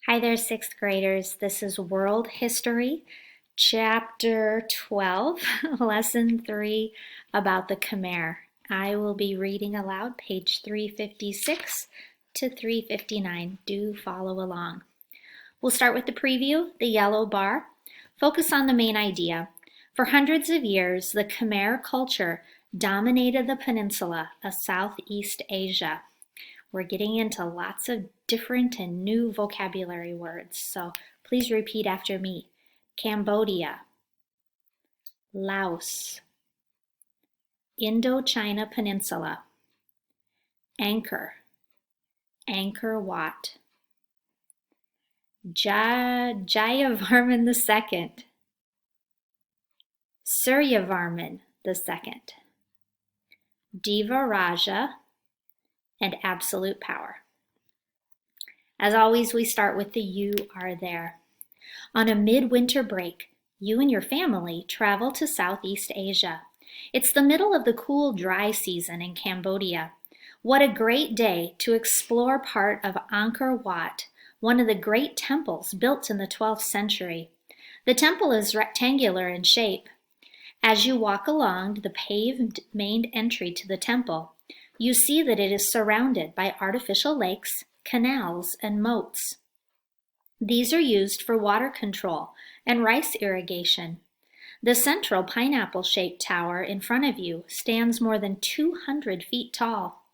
Hi there, sixth graders. This is World History, Chapter 12, Lesson 3 about the Khmer. I will be reading aloud page 356 to 359. Do follow along. We'll start with the preview, the yellow bar. Focus on the main idea. For hundreds of years, the Khmer culture dominated the peninsula of Southeast Asia. We're getting into lots of different and new vocabulary words, so please repeat after me. Cambodia, Laos, Indochina Peninsula, Angkor, Angkor Wat, Jayavarman II, Suryavarman II, Deva Raja, and absolute power. As always, we start with the "you are there." On a midwinter break, you and your family travel to Southeast Asia. It's the middle of the cool, dry season in Cambodia. What a great day to explore part of Angkor Wat, one of the great temples built in the 12th century. The temple is rectangular in shape. As you walk along the paved main entry to the temple, you see that it is surrounded by artificial lakes, canals, and moats. These are used for water control and rice irrigation. The central pineapple-shaped tower in front of you stands more than 200 feet tall.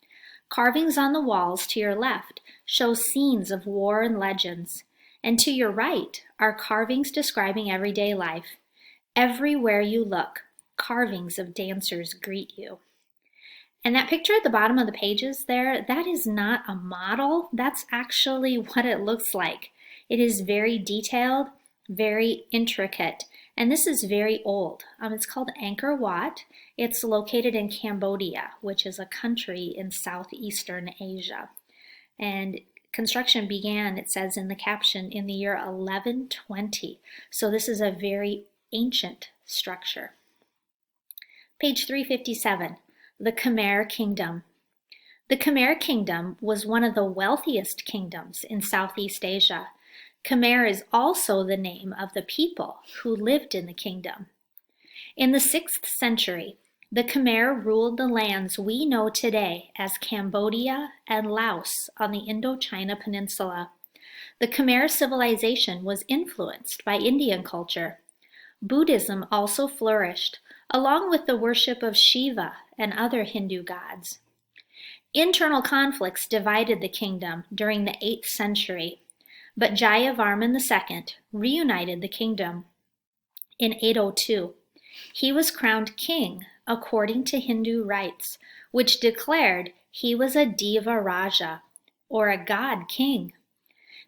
Carvings on the walls to your left show scenes of war and legends, and to your right are carvings describing everyday life. Everywhere you look, carvings of dancers greet you. And that picture at the bottom of the pages there, that is not a model. That's actually what it looks like. It is very detailed, very intricate, and this is very old. It's called Angkor Wat. It's located in Cambodia, which is a country in southeastern Asia. And construction began, it says in the caption, in the year 1120. So this is a very ancient structure. Page 357. The Khmer Kingdom. The Khmer Kingdom was one of the wealthiest kingdoms in Southeast Asia. Khmer is also the name of the people who lived in the kingdom. In the 6th century, the Khmer ruled the lands we know today as Cambodia and Laos on the Indochina Peninsula. The Khmer civilization was influenced by Indian culture. Buddhism also flourished, along with the worship of Shiva and other Hindu gods. Internal conflicts divided the kingdom during the 8th century, but Jayavarman II reunited the kingdom. In 802, he was crowned king according to Hindu rites, which declared he was a Deva Raja, or a god king.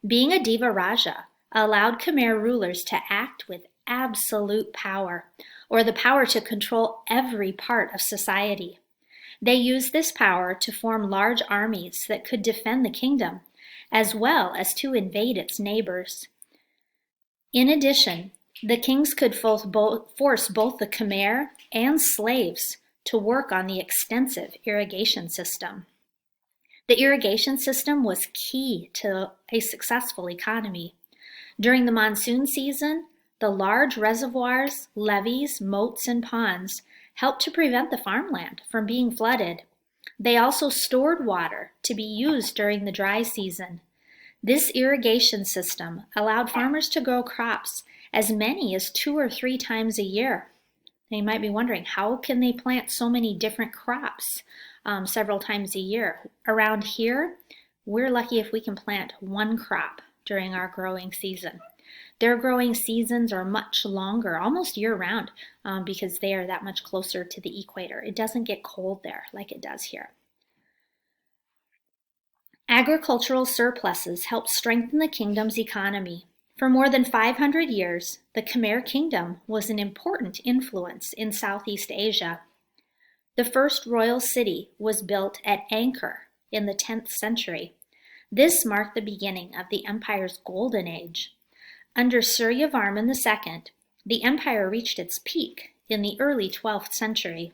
Being a Deva Raja allowed Khmer rulers to act with absolute power, or the power to control every part of society. They used this power to form large armies that could defend the kingdom, as well as to invade its neighbors. In addition, the kings could force both the Khmer and slaves to work on the extensive irrigation system. The irrigation system was key to a successful economy. During the monsoon season, the large reservoirs, levees, moats, and ponds helped to prevent the farmland from being flooded. They also stored water to be used during the dry season. This irrigation system allowed farmers to grow crops as many as 2 or 3 times a year. They might be wondering, how can they plant so many different crops several times a year? Around here, we're lucky if we can plant 1 crop during our growing season. Their growing seasons are much longer, almost year-round, because they are that much closer to the equator. It doesn't get cold there like it does here. Agricultural surpluses helped strengthen the kingdom's economy. For more than 500 years, the Khmer Kingdom was an important influence in Southeast Asia. The first royal city was built at Angkor in the 10th century. This marked the beginning of the empire's golden age. Under Suryavarman II, the empire reached its peak in the early 12th century.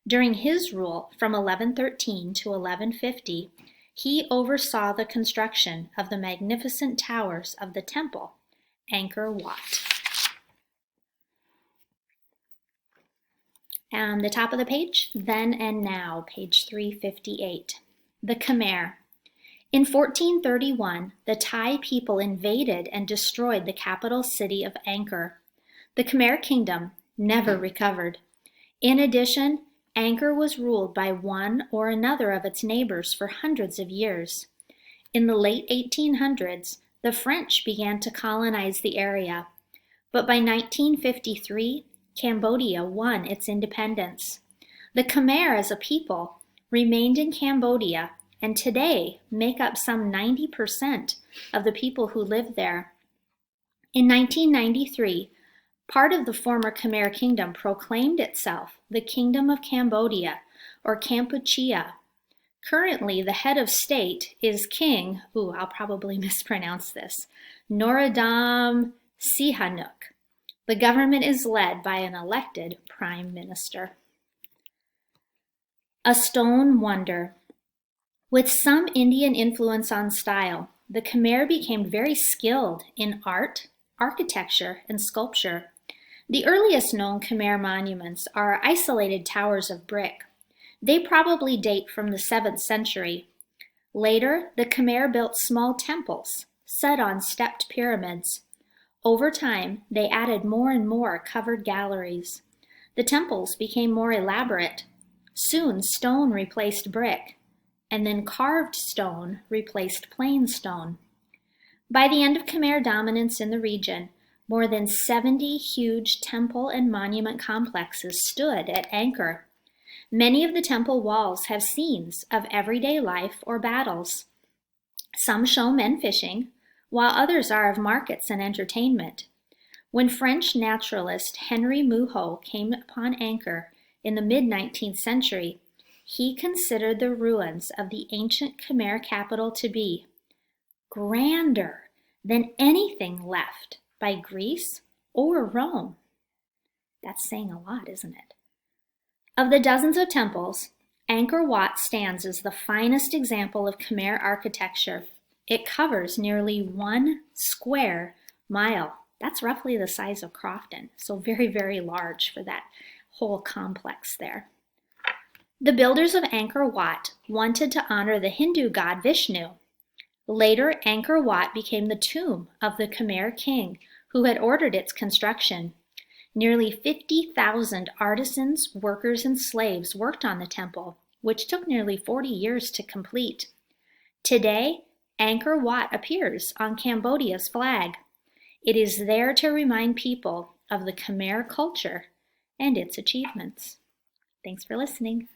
During his rule from 1113 to 1150, He oversaw the construction of the magnificent towers of the temple, Angkor Wat. And the top of the page, Then and Now, page 358. The Khmer. In 1431, the Thai people invaded and destroyed the capital city of Angkor. The Khmer kingdom never recovered. In addition, Angkor was ruled by one or another of its neighbors for hundreds of years. In the late 1800s, the French began to colonize the area, but by 1953, Cambodia won its independence. The Khmer as a people remained in Cambodia and today make up some 90% of the people who live there. In 1993, part of the former Khmer kingdom proclaimed itself the Kingdom of Cambodia, or Kampuchea. Currently, the head of state is King, I'll probably mispronounce this, Norodom Sihanouk. The government is led by an elected prime minister. A stone wonder. With some Indian influence on style, the Khmer became very skilled in art, architecture, and sculpture. The earliest known Khmer monuments are isolated towers of brick. They probably date from the 7th century. Later, the Khmer built small temples set on stepped pyramids. Over time, they added more and more covered galleries. The temples became more elaborate. Soon, stone replaced brick, and then carved stone replaced plain stone. By the end of Khmer dominance in the region, more than 70 huge temple and monument complexes stood at Angkor. Many of the temple walls have scenes of everyday life or battles. Some show men fishing, while others are of markets and entertainment. When French naturalist Henry Mouhot came upon Angkor in the mid-19th century, he considered the ruins of the ancient Khmer capital to be grander than anything left by Greece or Rome. That's saying a lot, isn't it? Of the dozens of temples, Angkor Wat stands as the finest example of Khmer architecture. It covers nearly 1 square mile. That's roughly the size of Crofton, so very, very large for that whole complex there. The builders of Angkor Wat wanted to honor the Hindu god Vishnu. Later, Angkor Wat became the tomb of the Khmer king who had ordered its construction. Nearly 50,000 artisans, workers, and slaves worked on the temple, which took nearly 40 years to complete. Today, Angkor Wat appears on Cambodia's flag. It is there to remind people of the Khmer culture and its achievements. Thanks for listening.